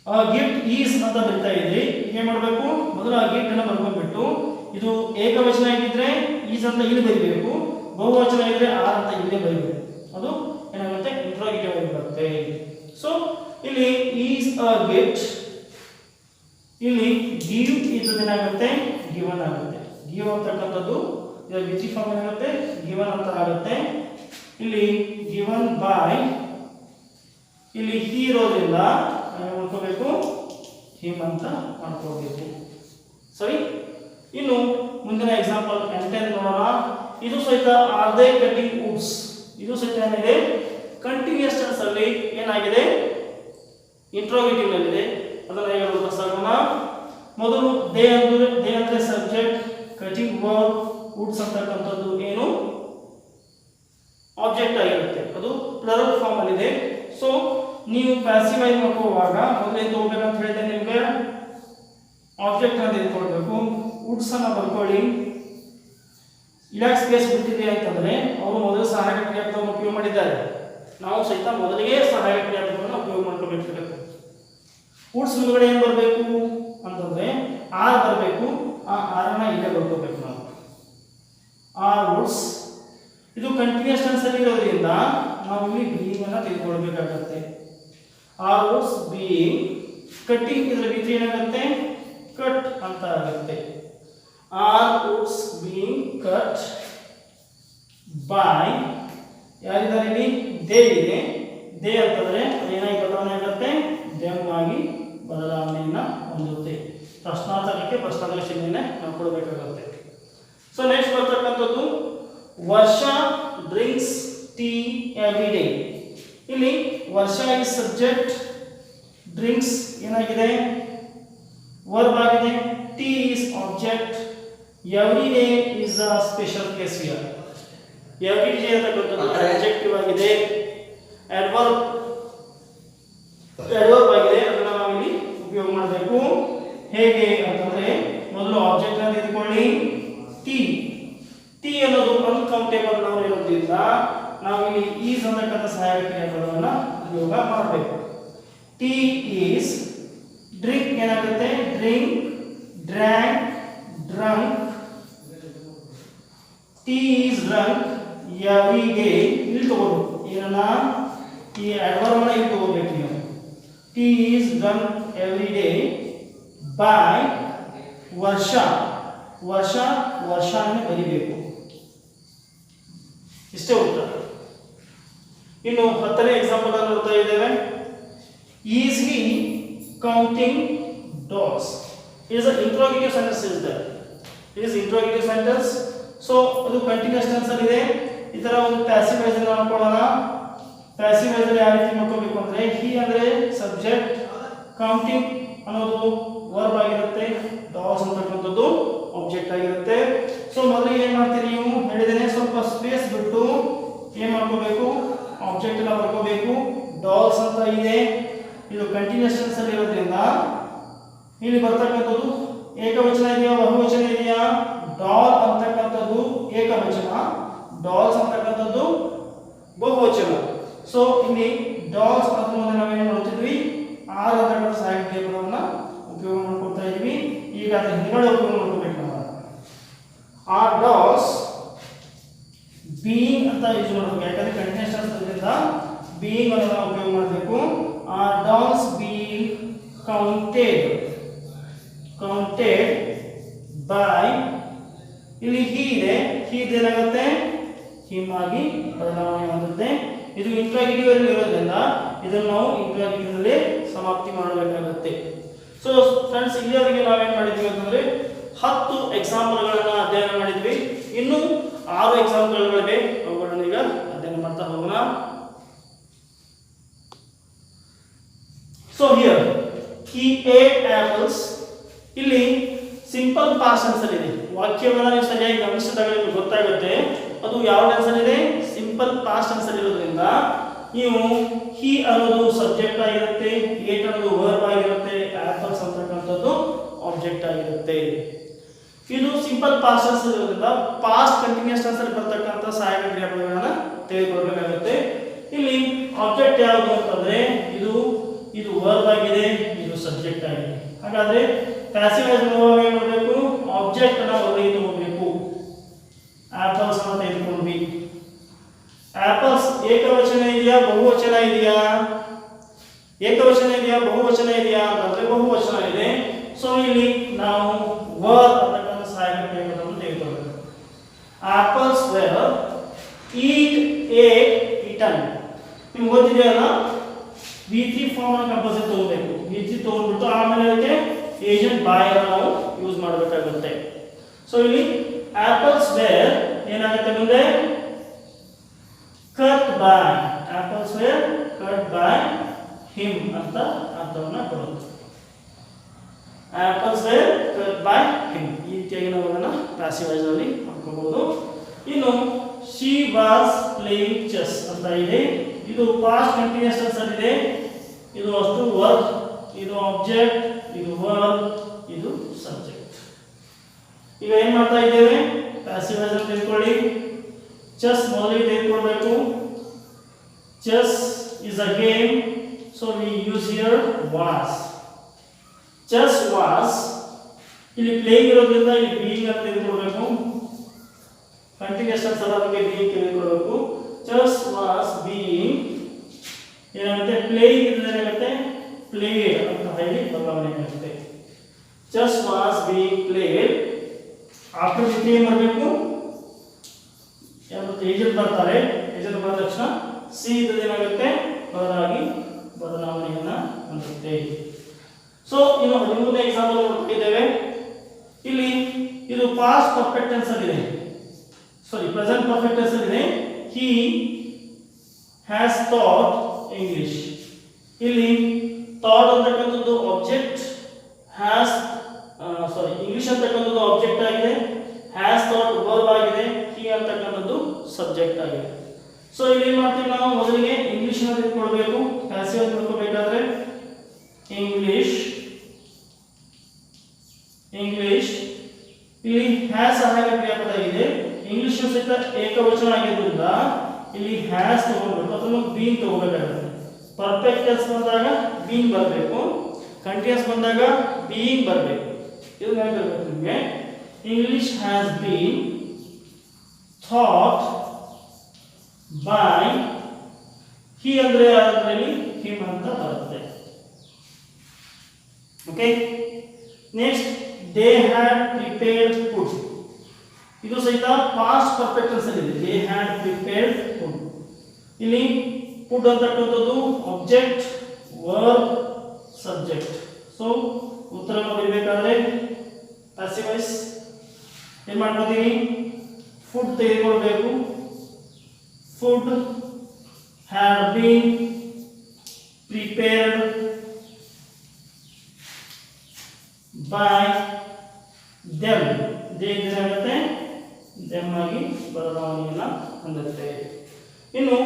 ಆ ಗಿಫ್ಟ್ ಈಸ್ ಅಂತ ಬರಿತಾ ಇದ್ರಿ, ಏನ್ ಮಾಡಬೇಕು, ಮೊದಲು ಆ ಗಿಫ್ಟ್ ಅನ್ನ ಬರ್ಕೊಂಡ್ಬಿಟ್ಟು ಇದು ಏಕವಚನ ಆಗಿದ್ರೆ ಈಸ್ ಅಂತ ಇಲ್ಲಿ ಬರಿಬೇಕು, ಬಹುವಚನ ಇದ್ರೆ ಆರ್ ಅಂತ ಇಲ್ಲೇ ಬರಿಬೇಕು. ಅದು ಏನಾಗುತ್ತೆ, ಇಂಟ್ರೋಗೇಟಿವ್ ಆಗಿ ಬರುತ್ತೆ. ಸೊ ಇಲ್ಲಿ ಈಸ್ ಅ ಗಿಫ್ಟ್ ಇಲ್ಲಿ ಗಿವ್ ಇದ್ದೇನಾಗುತ್ತೆ ಗಿವನ್ ಆಗುತ್ತೆ. ಗಿವ್ ಅಂತಕ್ಕಂಥದ್ದು ಇದರ ವಿಚಿ ಫಾರ್ಮ್ ಏನಾಗುತ್ತೆ ಗಿವನ್ ಅಂತ ಆಗುತ್ತೆ. ಇಲ್ಲಿ ಗಿವನ್ ಬೈ ಇಲ್ಲಿ ಹಿ ಇರೋದ್ರಿಂದ ನಾವು ಮಾಡ್ಕೋಬೇಕು ಹಿಮ್ ಅಂತ ಮಾಡ್ಕೋಬೇಕು. ಸರಿ, ಇನ್ನು ಮುಂದಿನ ಎಕ್ಸಾಂಪಲ್ ಕಂಟೆಂಟ್ ನೋಡೋಣ. ಇದು ಸಹಿತ ಆರ್ ದೇ ಕಟಿಂಗ್ ವುಡ್ಸ್. ಇದು ಸಹಿತ ಏನಿದೆ ಕಂಟಿನ್ಯೂಸ್ ಟೆನ್ಸ್ ಅಲ್ಲಿ ಏನಾಗಿದೆ ಇಂಟ್ರೋಗೇಟಿವ್ ನಲ್ಲಿದೆ. ಅದನ್ನ ಈಗ ಸಾಗೋಣ. ಮೊದಲು ದೇ ಅಂದ್ರೆ ಸಬ್ಜೆಕ್ಟ್, ಕಟಿಂಗ್ ವರ್ಬ್, ವುಡ್ಸ್ ಅಂತಕ್ಕಂಥದ್ದು ಏನು ಆಬ್ಜೆಕ್ಟ್ ಆಗಿರುತ್ತೆ, ಅದು ಪ್ಲರಲ್ ಫಾರ್ಮ್ ಅಲ್ಲಿ ಇದೆ. ಸೊ ನೀವು ಪ್ಯಾಸಿವೈಸ್ ಮಾಡ್ಕೊಳ್ಳುವಾಗ ಮೊದಲು ಏನು ತಗೋಬೇಕಂತ ಹೇಳಿದೆ ನಿಮಗೆ ಆಬ್ಜೆಕ್ಟ್ ಅಂತ ಇಟ್ಕೊಳ್ಬೇಕು. ವುಡ್ಸ್ ಅನ್ನ ಬರ್ಕೊಳ್ಳಿ. ಇಲಾಕ್ ಸ್ಪೇಸ್ ಬಿಟ್ಟಿದೆ ಅಂತಂದ್ರೆ ಅವರು ಮೊದಲು ಸಹಾಯಕ ಕ್ರಿಯಾಪದವನ್ನು ಉಪಯೋಗ ಮಾಡಿದ್ದಾರೆ. ನಾವು ಸಹಿತ ಮೊದಲಿಗೆ ಸಹಾಯಕ ಕ್ರಿಯಾಪದವನ್ನು ಉಪಯೋಗ ಮಾಡ್ಕೋಬೇಕಾಗುತ್ತೆ. ವುಡ್ಸ್ ಮುಂದ್ಗಡೆ ಏನು ಬರಬೇಕು ಅಂತಂದ್ರೆ ಆರ್ ಬರಬೇಕು. ಆ ಆರನ್ನ ಇಲ್ಲೇ ಬರ್ಕೋಬೇಕು ನಾವು. ಆರ್ ವುಡ್ಸ್ ಇದು ಕಂಟಿನ್ಯೂಸ್ ಟೆನ್ಸ್ ಅಲ್ಲಿ ಇರೋದ್ರಿಂದ ನಾವು ಇಲ್ಲಿ ಬೀಯಿಂಗ್ ಅನ್ನ ತೆಗೆದುಕೊಳ್ಬೇಕಾಗತ್ತೆ. Are woods being. ಕಟ್ಟಿಂಗ್ ಇದರ ವಿಧಿ ಏನಾಗುತ್ತೆ ಕಟ್ ಅಂತ ಆಗುತ್ತೆ. Are woods being cut by ಯಾರಿದ್ದಾರೆ ಇಲ್ಲಿ ದೇ ಇದೆ. ದೇ ಅಂತಂದ್ರೆ ಏನಾಗಿ ಬದಲಾವಣೆ ಆಗುತ್ತೆ ದೆಮ್ ಆಗಿ ಬದಲಾವಣೆಯನ್ನ ಹೊಂದುತ್ತೆ. ಪ್ರಶ್ನಾರ್ಥಕಕ್ಕೆ ಪ್ರಶ್ನಾರ್ಥಕ ಚಿಹ್ನೆಯನ್ನ ನಾವು ಕೊಡಬೇಕಾಗುತ್ತೆ. ಸೊ ನೆಕ್ಸ್ಟ್ ಬರ್ತಕ್ಕಂಥದ್ದು ವರ್ಷ ಡ್ರಿಂಕ್ಸ್ ಟೀ ಎವ್ರಿ ಡೇ. ಇಲ್ಲಿ ವರ್ಷ ಇಸ್ ಸಬ್ಜೆಕ್ಟ್, ಡ್ರಿಂಕ್ಸ್ ಏನಾಗಿದೆ ವರ್ಬ್ ಆಗಿದೆ, tea is object, every day is a special case here. Every day ಅಂತಕ್ಕಂಥದ್ದು ಆಬ್ಜೆಕ್ಟಿವ್ ಆಗಿದೆ, ಅಡ್ವರ್ಬ್ ಆಗಿದೆ. ಅದನ್ನ ನಾವು ಇಲ್ಲಿ ಉಪಯೋಗ ಮಾಡಬೇಕು. ಹೇಗೆ ಅಂತಂದ್ರೆ ಮೊದಲು ಆಬ್ಜೆಕ್ಟ್ ಅಂತ ಇಟ್ಕೊಳ್ಳಿ. ಟಿ ಟಿ ಅನ್ನೋದು ಅನ್ಕೌಂಟೇಬಲ್ ನಾವು ಇರೋದ್ರಿಂದ ನಾವು ಇಲ್ಲಿ ಈಸ್ ಅಂತಕ್ಕಂಥ ಸಹಾಯಕ ಕ್ರಿಯಾಪದವನ್ನು ಉಪಯೋಗ ಮಾಡಬೇಕು. T is. ಡ್ರಿಂಕ್ ಏನಾಗುತ್ತೆ drink, drank, drunk. T is drunk every day. ಇಲ್ಲಿ ತಗೋಬೇಕು ಏನನ್ನ ಈ ಅಡ್ವರ್ಬ್ ಅನ್ನ ಇಲ್ಲಿ ತಗೋಬೇಕು ನೀವು. T is drunk every day by ವರ್ಷ. ವರ್ಷನೇ ಬರೀಬೇಕು. ಇಷ್ಟೇ ಉತ್ತರ. ಇನ್ನು 10ನೇ ಎಕ್ಸಾಂಪಲ್ ಅನ್ನು ನೋಡ್ತಾ ಇದ್ದೇವೆ. Is he counting dogs. Is interrogative sentence is there. Is interrogative sentence. So ಅದು ಕಂಟಿನ್ಯೂಸ್ ಟೆನ್ಸ್ ಅಲ್ಲಿ ಇದೆ. ಈ ತರ ಒಂದು ಪ್ಯಾಸಿವ್ ವಾಯ್ಸ್ ಅನ್ನು ಮಾಡ್ಕೊಳ್ಳೋಣ. ಪ್ಯಾಸಿವ್ ವಾಯ್ಸ್ ಅಲ್ಲಿ ಯಾವ ರೀತಿ ಮಾಡ್ಕೋಬೇಕು ಅಂದ್ರೆ ಹಿ ಅಂದ್ರೆ ಸಬ್ಜೆಕ್ಟ್, ಕೌಂಟಿಂಗ್ ಅನ್ನೋದು ವರ್ಬ್ ಆಗಿರುತ್ತೆ, ಡಾಗ್ಸ್ ಅಂತಕ್ಕಂಥದ್ದು ಆಬ್ಜೆಕ್ಟ್ ಆಗಿರುತ್ತೆ. ಸೊ ಮೊದಲಿಗೆ ಏನ್ ಮಾಡ್ತೀರಿ ನೀವು ಹೇಳಿದ್ದೇನೆ ಸ್ವಲ್ಪ ಸ್ಪೇಸ್ ಬಿಟ್ಟು ಏನ್ ಮಾಡ್ಕೋಬೇಕು ಆಬ್ಜೆಕ್ಟ್ ಎಲ್ಲ ಬರ್ಕೋಬೇಕು. ಡಾಗ್ಸ್ ಅಂತ ಇದೆ, ಇದು ಕಂಟಿನ್ಯೂಸ್ ಟೆನ್ಸ್ ಅಲ್ಲಿ ಇರೋದ್ರಿಂದ ಇಲ್ಲಿ ಬರ್ತಕ್ಕಂಥದ್ದು ಏಕವಚನ ಇದೆಯಾ ಬಹುವಚನ ಇದೆಯಾ? ಡಾಲ್ ಅಂತಕ್ಕಂಥದ್ದು ಏಕವಚನ, ಡಾಲ್ಸ್ ಅಂತಕ್ಕಂಥದ್ದು ಬಹುವಚನ. ಸೊ ಇಲ್ಲಿ ಡಾಗ್ಸ್ ಅಂತ ನಾವೇನು ನೋಡ್ತಿದ್ವಿ ಆರ್ ಅಂತಕ್ಕಂಥ ಸಹಾಯಕ ಕ್ರಿಯಾಪದವನ್ನ ಉಪಯೋಗ ಮಾಡ್ಕೊಳ್ತಾ ಇದೀವಿ. ಈಗ ಅದರ ಹಿಂದ್ಗಡೆ ಉಪಯೋಗ ಮಾಡ್ಕೋಬೇಕು ನಾವು. ಆರ್ ಡಾಗ್ಸ್ ಬೀಯಿಂಗ್ ಅಂತ ಯೂಸ್ ಮಾಡಬೇಕು. ಯಾಕಂದ್ರೆ ಕಂಟಿನ್ಯೂಸ್ ಟೆನ್ಸ್ ಇರೋದ್ರಿಂದ ಬೀಯಿಂಗ್ ಅನ್ನು ನಾವು ಉಪಯೋಗ ಮಾಡಬೇಕು. Are dogs being counted by. ಇಲ್ಲಿ ಹಿ ಇದೆ, ಹಿ ಏನಾಗುತ್ತೆ ಹಿಮ್ ಆಗಿ ಬದಲಾವಣೆ ಹೊಂದುತ್ತೆ. ಇದು ಇಂಟ್ರಾಗೇಟಿವ್ ಅಲ್ಲಿ ಇರೋದ್ರಿಂದ ಇದನ್ನು ನಾವು ಇಂಟ್ರಾಗೇಟಿವ್ ಅಲ್ಲಿ ಸಮಾಪ್ತಿ ಮಾಡಬೇಕಾಗುತ್ತೆ. ಸೊ ಫ್ರೆಂಡ್ಸ್, ಇಲ್ಲಿಯವರೆಗೆ ನಾವೇನ್ ಮಾಡಿದ್ವಿ ಅಂತಂದ್ರೆ 10 ಎಕ್ಸಾಂಪಲ್ಗಳನ್ನ ಅಧ್ಯಯನ ಮಾಡಿದ್ವಿ. ಇನ್ನು 6 ಎಕ್ಸಾಂಪಲ್ಗಳಿವೆ, ಅವುಗಳನ್ನು ಈಗ ಅಧ್ಯಯನ ಮಾಡ್ತಾ ಹೋಗೋಣ. So here he ate apples. ಇಲ್ಲಿ ಸಿಂಪಲ್ ಪಾಸ್ಟ್ ಟೆನ್ಸ್ ಅಲ್ಲಿ ಇದೆ. ವಾಕ್ಯವನ್ನು ನೀವು ಸರಿಯಾಗಿ ಗಮನಿಸಿದಾಗ ನಿಮಗೆ ಗೊತ್ತಾಗುತ್ತೆ ಅದು ಯಾವ ಟೆನ್ಸ್ ಅಲ್ಲಿ ಇದೆ, ಸಿಂಪಲ್ ಪಾಸ್ಟ್ ಟೆನ್ಸ್ ಅಲ್ಲಿ ಇರೋದ್ರಿಂದ ನೀವು he ಅನ್ನೋದು ಸಬ್ಜೆಕ್ಟ್ ಆಗಿರುತ್ತೆ, ate ಅನ್ನೋದು ವರ್ಬ್ ಆಗಿರುತ್ತೆ, apples ಅಂತಕ್ಕಂಥದ್ದು ಆಬ್ಜೆಕ್ಟ್ ಆಗಿರುತ್ತೆ. ಇದು ಸಿಂಪಲ್ ಪಾಸ್ಟ್ ಟೆನ್ಸ್ ಇರೋದ್ರಿಂದ ಪಾಸ್ಟ್ ಕಂಟಿನ್ಯೂಸ್ ಟೆನ್ಸ್ ಅಲ್ಲಿ ಬರ್ತಕ್ಕಂಥ ಸಹಾಯಕ ಕ್ರಿಯಾಪದಗಳನ್ನ ತೆಗೆದುಕೊಳ್ಳಬೇಕಾಗುತ್ತೆ. ಇಲ್ಲಿ ಆಬ್ಜೆಕ್ಟ್ ಯಾವುದು ಅಂತಂದ್ರೆ ಇದು ವರ್ಬ್ ಆಗಿದೆ, ಇದು ಸಬ್ಜೆಕ್ಟ್ ಆಗಿದೆ. ಹಾಗಾದ್ರೆ ಪ್ಯಾಸಿವ್ ವಾಯ್ಸ್ ಏನು ಮಾಡಬೇಕು, ಆಬ್ಜೆಕ್ಟ್ ಅನ್ನ ಹೊರಗೆ ತಗೋಬೇಕು. ಆಪಲ್ಸ್ ಅಂತ ತೆಗೆದುಕೊಂಡ್ವಿ. ಆಪಲ್ಸ್ ಏಕವಚನ ಇದೆಯಾ ಬಹುವಚನ ಇದೆಯಾ? ಏಕವಚನ ಇದೆಯಾ ಬಹುವಚನ ಇದೆಯಾ ಅಂತಂದ್ರೆ ಬಹುವಚನ ಇದೆ. ಸೊ ಇಲ್ಲಿ ನಾವು ವರ್ ಅಂತಕ್ಕಂಥ ಸಹಾಯಕ ಕ್ರಿಯಾಪದವನ್ನು ತೆಗೆದುಕೊಳ್ಳಬೇಕು. Apples were eat ate eaten. ನಿಮ್ಗೆ ಗೊತ್ತಿದೆಯಲ್ಲ V3 ಫಾರ್ಮ್ ಕಂಪಲ್ಸರಿ ತಗೋಬೇಕು. V3 ತಗೊಂಡ್ಬಿಟ್ಟು ಆಮೇಲೆ ಅದಕ್ಕೆ ಏಜೆಂಟ್ ಬಾಯ್ ನಾವು ಯೂಸ್ ಮಾಡಬೇಕಾಗುತ್ತೆ. ಸೊ ಇಲ್ಲಿ ಆಪಲ್ಸ್ ವೇರ್ ಏನಾಗುತ್ತೆ ಮುಂದೆ cut by, apples were cut by him ಅಂತ ಅರ್ಥವನ್ನು ಕೊಡುತ್ತೆ. Apples were cut by him ಈ ರೀತಿಯಾಗಿ ನಾವು ಅದನ್ನು ಪ್ಯಾಸಿವ್ ವಾಯ್ಸ್ ಅಲ್ಲಿ ಮಾಡ್ಕೋಬಹುದು. ಇನ್ನು ಶಿ ವಾಸ್ ಪ್ಲೇಯಿಂಗ್ ಚೆಸ್ ಅಂತ ಇದೆ. ಇದು ಪಾಸ್ಟ್ ಕಂಟಿನ್ಯೂಸ್ ಟೆನ್ಸ್ ಅಲ್ಲಿ ಇದೆ. ಇದು ಅಷ್ಟು ವರ್ಬ್, ಇದು ಆಬ್ಜೆಕ್ಟ್, ಇದು ವರ್ಬ್, ಇದು ಸಬ್ಜೆಕ್ಟ್. ಈಗ ಏನು ಮಾಡ್ತಾ ಇದ್ದೇವೆ ಪ್ಯಾಸಿವ್ ವಾಯ್ಸ್ ಅಂತ ತಿಳ್ಕೊಳ್ಳಿ. ಚೆಸ್ ಮೊದಲಿಗೆ ತೆಗೆದುಕೊಳ್ಬೇಕು. Chess is a game, so we use here was. Chess was ಇಲ್ಲಿ ಪ್ಲೇಯಿಂಗ್ ಇರೋದ್ರಿಂದ ಇಲ್ಲಿ ಬೀಯಿಂಗ್ ಅಂತ ತೆಗೆದುಕೊಳ್ಬೇಕು. ಕಂಟಿನ್ಯೂಸ್ ಟೆನ್ಸ್ ಅಲ್ಲ, ಅದಕ್ಕೆ ಬೀಯಿಂಗ್ ತೆಗೆದುಕೊಳ್ಬೇಕು. ಚೆಸ್ ವಾಸ್ ಬೀಯಿಂಗ್ ಏನಾಗುತ್ತೆ ಪ್ಲೇಯಿಂಗ್ ಇದ್ರೆ ಏನಾಗುತ್ತೆ ಪ್ಲೇಡ್ ಅಂತ ಹೇಳಿ ಬದಲಾವಣೆ ಆಗುತ್ತೆ. Chess was being played. After the ಏನು ಮಾಡಬೇಕು ಯಾವತ್ತು ಏಜೆಂಟ್ ಬರ್ತಾರೆ, ಏಜೆಂಟ್ ಬಂದ ತಕ್ಷಣ ಸಿ ಇದ್ದದ್ದು ಏನಾಗುತ್ತೆ ಬದಲಾಗಿ ಬದಲಾವಣೆಯನ್ನ ಹೊಂದುತ್ತೆ. ಸೊ ಇನ್ನು 13ನೇ ಎಕ್ಸಾಂಪಲ್ ನೋಡ್ತಾ ಇದ್ದೇವೆ. ಇಲ್ಲಿ ಇದು ಪಾಸ್ಟ್ ಪರ್ಫೆಕ್ಟ್ ಟೆನ್ಸ್ ಅಲ್ಲಿ ಇದೆ, ಸಾರಿ ಪ್ರೆಸೆಂಟ್ ಪರ್ಫೆಕ್ಟ್ ಟೆನ್ಸ್ ಅಲ್ಲಿ ಇದೆ. He has thought English. ಇಲ್ಲಿ ಥಾಟ್ ಅಂತಕ್ಕಂಥದ್ದು ಆಬ್ಜೆಕ್ಟ್, ಹ್ಯಾಸ್ ಸಾರಿ ಇಂಗ್ಲಿಷ್ ಅಂತಕ್ಕಂಥದ್ದು ಆಬ್ಜೆಕ್ಟ್ ಆಗಿದೆ, ಹ್ಯಾಸ್ ಥಾಟ್ ವರ್ಬ್ ಆಗಿದೆ, ಹಿ ಅಂತಕ್ಕಂಥದ್ದು ಸಬ್ಜೆಕ್ಟ್ ಆಗಿದೆ. ಸೊ ಇಲ್ಲಿ ಏನು ಮಾಡ್ತೀವಿ ನಾವು ಮೊದಲಿಗೆ ಇಂಗ್ಲಿಷ್ ಅನ್ನು ತಿಳ್ಕೊಳ್ಬೇಕು. ಪ್ಯಾಸಿವ್ ಆಗಿ ತಿಳ್ಕೊಬೇಕಾದ್ರೆ ಇಂಗ್ಲಿಷ್ ಇಂಗ್ಲಿಷ್ ಇಲ್ಲಿ ಹ್ಯಾಸ್ ಸಹಾಯಕ ಕ್ರಿಯಾಪದ ಇದೆ. ಇಂಗ್ಲಿಷ್ ಸಹಿತ ಏಕವಚನ ಆಗಿರೋದ್ರಿಂದ ಇಲ್ಲಿ ಹ್ಯಾಸ್ ತಗೋಬೇಕು ಅಥವಾ ಬೀನ್ ತಗೋಬೇಕಾಗುತ್ತೆ. ಪರ್ಫೆಕ್ಟ್ ಟೆನ್ಸ್ ಬಂದಾಗ ಬೀನ್ ಬರಬೇಕು, ಕಂಟಿನ್ಯೂಸ್ ಬಂದಾಗ ಬೀಯಿಂಗ್ ಬರಬೇಕು. ಇದು ನೆನಪಿರಬೇಕು ನಿಮಗೆ. English has been thought by he ಅಂದ್ರೆ ಅದರಲ್ಲಿ ಹಿಮ್ ಅಂತ ಬರುತ್ತೆ. Okay, next they had prepared food. ಇದು ಸಹಿತ ಪಾಸ್ಟ್ ಪರ್ಫೆಕ್ಟ್ ಟೆನ್ಸ್ ಅಲ್ಲಿ ಇದೆ. They had prepared food. ಇಲ್ಲಿ ಫುಡ್ ಅಂತಕ್ಕಂಥದ್ದು ಆಬ್ಜೆಕ್ಟ್, ವರ್ಬ್, ಸಬ್ಜೆಕ್ಟ್. ಸೊ ಉತ್ತರವನ್ನು ಬರೀಬೇಕಾದ್ರೆ ಪ್ಯಾಸಿವ್ ವಾಯ್ಸ್ ಏನು ಮಾಡ್ಕೊತೀವಿ ಫುಡ್ ತೆಗೆದುಕೊಳ್ಬೇಕು. Food had been prepared by them. They ಏನಾಗುತ್ತೆ ದೆಮ್ ಆಗಿ ಬದಲಾವಣೆಯನ್ನು ಹೊಂದುತ್ತೆ. ಇನ್ನು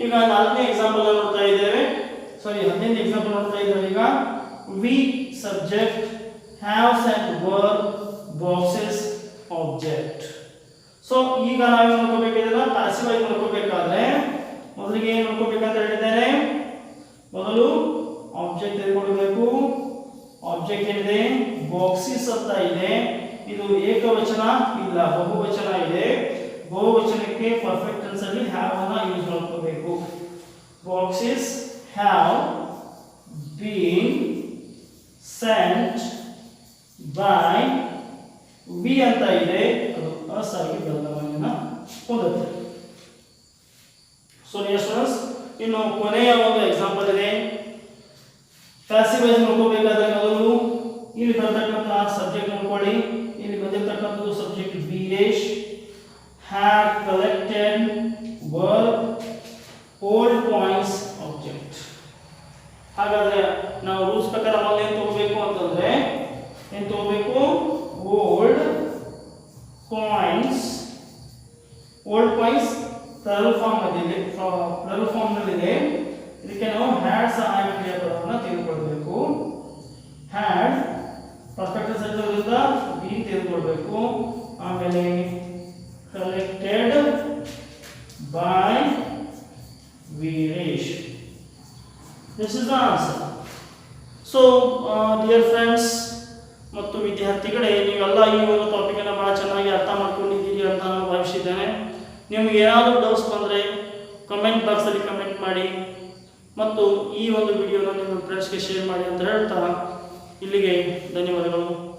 ಈಗ 4ನೇ ಎಕ್ಸಾಂಪಲ್ ನೋಡ್ತಾ ಇದ್ದೇವೆ, ಸಾರಿ 15ನೇ ಎಕ್ಸಾಂಪಲ್ ನೋಡ್ತಾ ಇದ್ದೇವೆ. ಈಗ we subject, haves and verb, boxes object. So ಈಗ ನಾವು ನೋಡ್ಕೋಬೇಕಿದ್ರೆ ಪ್ಯಾಸಿವ್ ಆಗಿ ನೋಡ್ಕೋಬೇಕಾದ್ರೆ ಮೊದಲಿಗೆ ಏನು ನೋಡ್ಕೋಬೇಕಂತ ಹೇಳಿದ್ದೇನೆ. ಮೊದಲು ಆಬ್ಜೆಕ್ಟ್ ತೆಗೆದುಕೊಳ್ಬೇಕು. ಆಬ್ಜೆಕ್ಟ್ ಏನಿದೆ ಬಾಕ್ಸಿಸ್ ಅಂತ ಇದೆ. ಇದು ಏಕವಚನ ಇಲ್ಲ, ಬಹುವಚನ ಇದೆ. ಬಹುವಚನಕ್ಕೆ ಪರ್ಫೆಕ್ಟ್ ಟೆನ್ಸ್ ಅಲ್ಲಿ ಹ್ಯಾವ್ ಅನ್ನು ಯೂಸ್ ಮಾಡ್ಕೋಬೇಕು. Boxes have been sent by we ಅಂತ ಇದೆ, ಅದು ಅಸ್ ಆಗಿ ಬದಲಾವಣೆಯನ್ನು ಹೊಂದುತ್ತೆ. ಸೊ ಸ್ಟೂಡೆಂಟ್ಸ್, ಇನ್ನು ಕೊನೆಯ ಒಂದು ಎಕ್ಸಾಂಪಲ್ ಇದೆ. ಪ್ಯಾಸಿವ್ ವಾಯ್ಸ್ ನೋಡ್ಕೋಬೇಕಾದ್ರೆ ಮೊದಲು ಇಲ್ಲಿ ಬರ್ತಕ್ಕಂಥ ಸಬ್ಜೆಕ್ಟ್ ನೋಡ್ಕೊಳ್ಳಿ. ಇಲ್ಲಿ ಬಂದಿರತಕ್ಕಂಥದ್ದು subject Veeresh. Had collected verb, old points object. ಹಾಗಾದ್ರೆ ನಾವು ರೂಲ್ಸ್ ಪ್ರಕಾರ ಮೊದಲು ಏನು ತಗೋಬೇಕು ಅಂತಂದ್ರೆ ಏನು ತಗೋಬೇಕು old points. Old points plural form ಅಲ್ಲಿ ಪ್ಲರಲ್ ಫಾರ್ಮ್ ನಲ್ಲಿದೆ. ಇದಕ್ಕೆ ನಾವು ಹ್ಯಾಡ್ ಸಹಾಯಕ ಕ್ರಿಯಾಪದವನ್ನು ತೆಗೆದುಕೊಳ್ಬೇಕು. ಹ್ಯಾಡ್ ಪರ್ಫೆಕ್ಟ್ ಸೆಂಟರ್ನಿಂದ ಬೀನ್ ತೆಗೆದುಕೊಳ್ಬೇಕು. ಆಮೇಲೆ collected by Veeresh. This is the answer. So dear friends ಮತ್ತು ವಿದ್ಯಾರ್ಥಿಗಳೇ, ನೀವೆಲ್ಲ ಈ ಒಂದು ಟಾಪಿಕನ್ನು ಭಾಳ ಚೆನ್ನಾಗಿ ಅರ್ಥ ಮಾಡ್ಕೊಂಡಿದ್ದೀರಿ ಅಂತ ನಾನು ಭಾವಿಸಿದ್ದೇನೆ. ನಿಮಗೆ ಏನಾದರೂ ಡೌಟ್ಸ್ ಬಂದರೆ ಕಮೆಂಟ್ ಬಾಕ್ಸಲ್ಲಿ ಕಮೆಂಟ್ ಮಾಡಿ ಮತ್ತು ಈ ಒಂದು ವಿಡಿಯೋನ ನಿಮ್ಮ ಫ್ರೆಂಡ್ಸ್ಗೆ ಶೇರ್ ಮಾಡಿ ಅಂತ ಹೇಳ್ತಾ ಇಲ್ಲಿಗೆ ಧನ್ಯವಾದಗಳು.